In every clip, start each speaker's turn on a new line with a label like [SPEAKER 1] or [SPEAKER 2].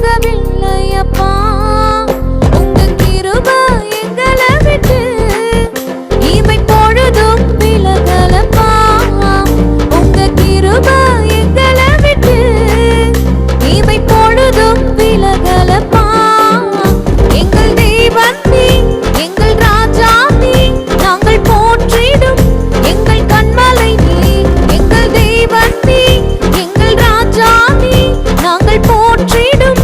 [SPEAKER 1] போகவில்லையப்பா. உங்க கிருபை எங்களை விட்டு இமை பொழுதும் விலகலப்பா. உங்க கிருபை எங்களை விட்டு இமை பொழுதும் விலகலப்பா. எங்கள் தேவன் நீ, எங்கள் ராஜா நீ, நாங்கள் போற்றிடும் எங்கள் கண்மலை நீ. எங்கள் தேவன் நீ, எங்கள் ராஜா நீ, நாங்கள் போற்றிடும்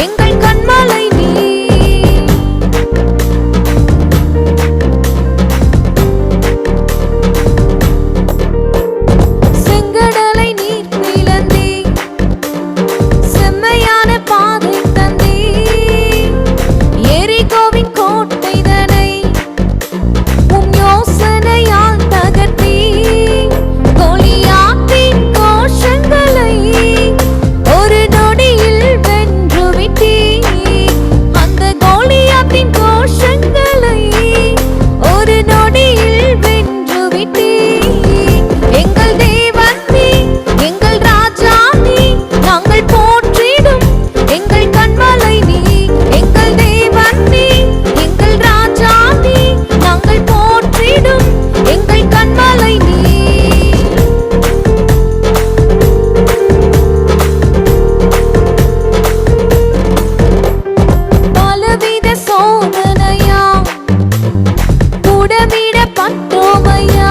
[SPEAKER 1] எங்கள் கண்மலை நீ. செங்கடலை நீர் பிளந்தீ, செம்மையான பாதை தந்தீ. எரிகோவின் கோட்டைதனை உம் யோசனையால் தகர்த்தீ. கோலியாத்தின் கோஷங்களை ஒரு நொடியில் வென்றுவிட்டீ. அந்த கோலியாத்தின் கோஷங்களை ஒரு நொடியில் வென்றுவிட்டீ. எங்கள் தேவன் நீ, எங்கள் ராஜா நீ, நாங்கள் போற்றிடும் எங்கள் கண்மலை நீ. எங்கள் தேவன் நீ, எங்கள் ராஜா நீ, நாங்கள் போற்றிடும் எங்கள் கண்மலை நீ. பலவித சோதனையா புடமிடப்பட்டோமையா.